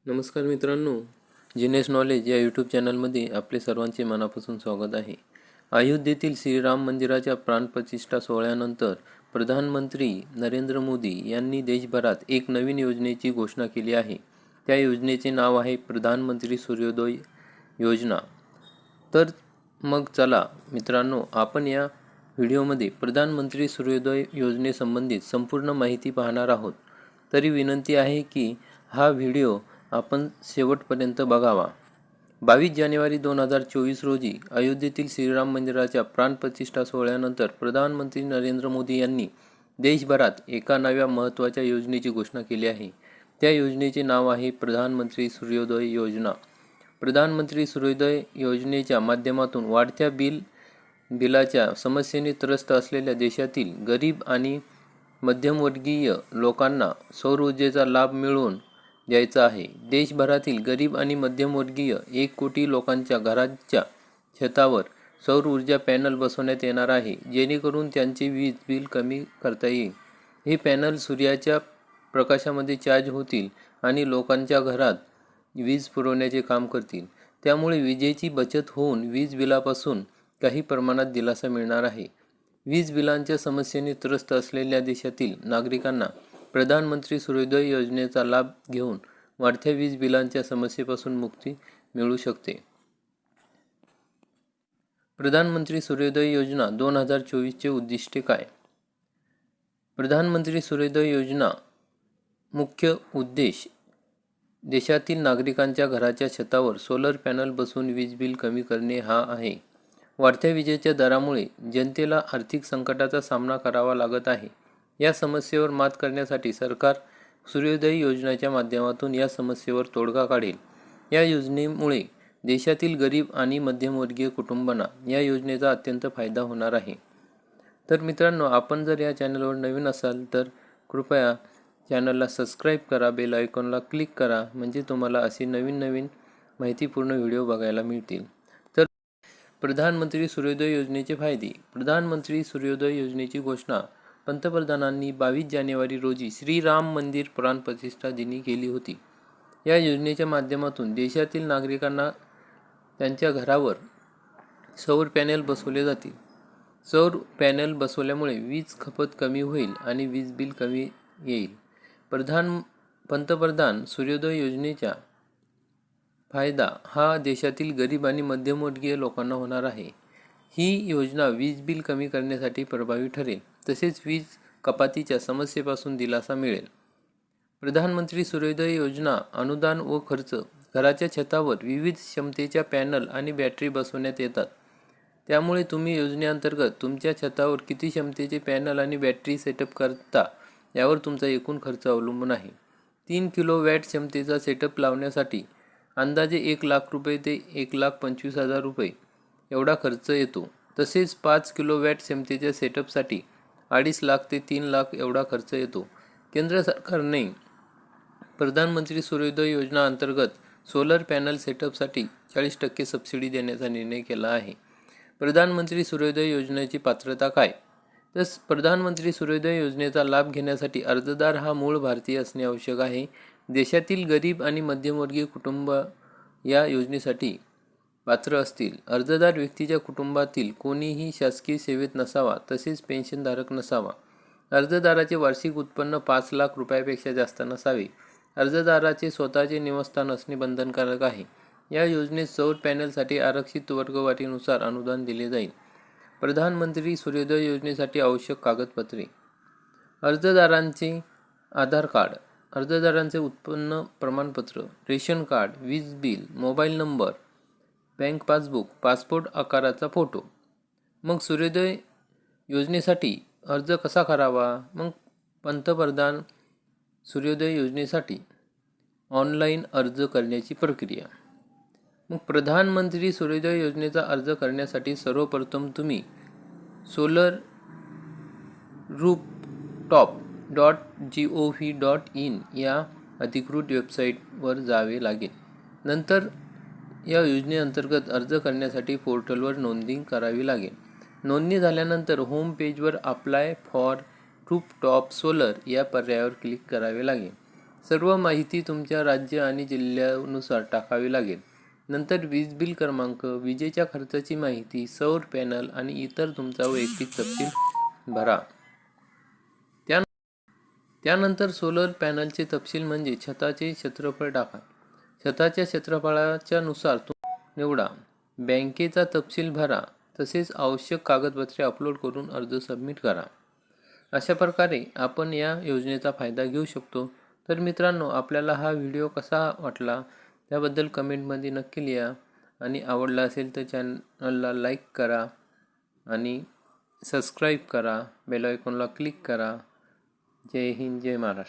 नमस्कार मित्रांनो, जिनेस नॉलेज या यूट्यूब चॅनलमध्ये आपले सर्वांचे मनापासून स्वागत आहे. अयोध्येतील श्रीराम मंदिराच्या प्राणप्रतिष्ठा सोहळ्यानंतर प्रधानमंत्री नरेंद्र मोदी यांनी देशभरात एक नवीन योजनेची घोषणा केली आहे. त्या योजनेचे नाव आहे प्रधानमंत्री सूर्योदय योजना. तर मग चला मित्रांनो, आपण या व्हिडिओमध्ये प्रधानमंत्री सूर्योदय योजनेसंबंधित संपूर्ण माहिती पाहणार आहोत. तरी विनंती आहे की हा व्हिडिओ आपण शेवटपर्यंत बघावा. 22 जानेवारी 2024 रोजी अयोध्येतील श्रीराम मंदिराच्या प्राणप्रतिष्ठा सोहळ्यानंतर प्रधानमंत्री नरेंद्र मोदी यांनी देशभरात एका नव्या महत्त्वाच्या योजनेची घोषणा केली आहे. त्या योजनेचे नाव आहे प्रधानमंत्री सूर्योदय योजना. प्रधानमंत्री सूर्योदय योजनेच्या माध्यमातून वाढत्या बिलाच्या समस्येने त्रस्त असलेल्या देशातील गरीब आणि मध्यमवर्गीय लोकांना सौर ऊर्जेचा लाभ मिळवून द्यायचा आहे. देशभरातील गरीब आणि मध्यमवर्गीय 1 कोटी लोकांच्या घराच्या छतावर सौर ऊर्जा पॅनल बसवण्यात येणार आहे, जेणेकरून त्यांचे वीज बिल कमी करता येईल. हे पॅनल सूर्याच्या प्रकाशामध्ये चार्ज होतील आणि लोकांच्या घरात वीज पुरवण्याचे काम करतील. त्यामुळे विजेची बचत होऊन वीज बिलापासून काही प्रमाणात दिलासा मिळणार आहे. वीज बिलांच्या समस्येने त्रस्त असलेल्या देशातील नागरिकांना प्रधानमंत्री सूर्योदय योजनेचा लाभ घेऊन वाढत्या वीज बिलांच्या समस्येपासून मुक्ती मिळू शकते. प्रधानमंत्री सूर्योदय योजना 2024चे उद्दिष्टे काय? प्रधानमंत्री सूर्योदय योजना मुख्य उद्देश देशातील नागरिकांच्या घराच्या छतावर सोलर पॅनल बसवून वीज बिल कमी करणे हा आहे. वाढत्या विजेच्या दरामुळे जनतेला आर्थिक संकटाचा सामना करावा लागत आहे. या समस्येवर मात करण्यासाठी सरकार सूर्योदय योजनेच्या माध्यमातून या समस्येवर तोडगा काढेल. या योजनेमुळे देशातील गरीब आणि मध्यमवर्गीय कुटुंबांना या योजनेचा अत्यंत फायदा होणार आहे. तर मित्रांनो, आपण जर या चॅनलवर नवीन असाल तर कृपया चॅनलला सबस्क्राईब करा, बेल आयकॉनला क्लिक करा, म्हणजे तुम्हाला असे नवीन माहितीपूर्ण व्हिडिओ बघायला मिळतील. तर प्रधानमंत्री सूर्योदय योजनेचे फायदे. प्रधानमंत्री सूर्योदय योजनेची घोषणा पंतप्रधानांनी 22 जानेवारी रोजी श्रीराम मंदिर प्राणप्रतिष्ठा दिनी केली होती. या योजनेच्या माध्यमातून देशातील नागरिकांना त्यांच्या घरावर सौर पॅनेल बसवले जातील. सौर पॅनेल बसवल्यामुळे वीज खपत कमी होईल आणि वीज बिल कमी येईल. पंतप्रधान सूर्योदय योजनेचा फायदा हा देशातील गरीब आणि मध्यमवर्गीय लोकांना होणार आहे. ही योजना वीज बिल कमी करण्यासाठी प्रभावी ठरेल, तसेच वीज कपातीच्या समस्येपासून दिलासा मिळेल. प्रधानमंत्री सूर्योदय योजना अनुदान व खर्च. घराच्या छतावर विविध क्षमतेच्या पॅनल आणि बॅटरी बसवण्यात येतात. त्यामुळे तुम्ही योजनेअंतर्गत तुमच्या छतावर किती क्षमतेचे पॅनल आणि बॅटरी सेटअप करता यावर तुमचा एकूण खर्च अवलंबून आहे. 3 किलोवॅट क्षमतेचा सेटअप लावण्यासाठी अंदाजे 1 लाख रुपये ते 1,25,000 रुपये एवढा खर्च येतो. तसेच 5 किलोवॅट क्षमतेच्या सेटअपसाठी 2.5 लाख ते 3 लाख एवढा खर्च येतो. केंद्र सरकारने प्रधानमंत्री सूर्योदय योजना अंतर्गत सोलर पॅनल सेटअपसाठी 40% सबसिडी देण्याचा निर्णय केला आहे. प्रधानमंत्री सूर्योदय योजनेची पात्रता काय? तर प्रधानमंत्री सूर्योदय योजनेचा लाभ घेण्यासाठी अर्जदार हा मूळ भारतीय असणे आवश्यक आहे. देशातील गरीब आणि मध्यमवर्गीय कुटुंब या योजनेसाठी पात्र असतील. अर्जदार व्यक्तीच्या कुटुंबातील कोणीही शासकीय सेवेत नसावा, तसेच पेन्शनधारक नसावा. अर्जदाराचे वार्षिक उत्पन्न 5 लाख रुपयापेक्षा जास्त नसावे. अर्जदाराचे स्वतःचे निवासस्थान असणे बंधनकारक आहे. या योजनेत सौर पॅनलसाठी आरक्षित वर्गवारीनुसार अनुदान दिले जाईल. प्रधानमंत्री सूर्योदय योजनेसाठी आवश्यक कागदपत्रे. अर्जदारांचे आधार कार्ड, अर्जदारांचे उत्पन्न प्रमाणपत्र, रेशन कार्ड, वीज bill, mobile number, bank passbook, passport आकाराचा फोटो. मग सूर्योदय योजनेसाठी अर्ज कसा करावा? मग पंतप्रधान सूर्योदय योजनेसाठी ऑनलाईन अर्ज करण्याची प्रक्रिया. मग प्रधानमंत्री सूर्योदय योजनेचा अर्ज करण्यासाठी सर्वप्रथम तुम्ही solarrooftop.gov.in या अधिकृत वेबसाईटवर जावे लागेल. नंतर या योजनेअंतर्गत अर्ज करण्यासाठी पोर्टलवर नोंदणी करावी लागेल. नोंदणी झाल्यानंतर होम पेजवर अप्लाय फॉर रूफटॉप सोलर या पर्यायावर क्लिक करावे लागेल. सर्व माहिती तुमच्या राज्य आणि जिल्ह्यानुसार टाकावी लागेल. नंतर वीज बिल क्रमांक, विजेच्या खर्चाची माहिती, सौर पॅनल आणि इतर तुमचा वैयक्तिक तपशील भरा. त्यानंतर सोलर पॅनलचे तपशील म्हणजे छताचे क्षेत्रफळ टाका. छताच्या क्षेत्रफळाच्या नुसार निवडा. बँकेचा तपशील भरा. तसेच आवश्यक कागदपत्रे अपलोड करून अर्ज सबमिट करा. अशा प्रकारे आपण या योजनेचा फायदा घेऊ शकतो. तर मित्रांनो, आपल्याला हा व्हिडिओ कसा वाटला त्याबद्दल कमेंटमध्ये नक्की लिहा आणि आवडला असेल तर चॅनलला लाईक करा आणि सबस्क्राईब करा. बेल आयकॉनला क्लिक करा. जय हिंद, जय महाराष्ट्र.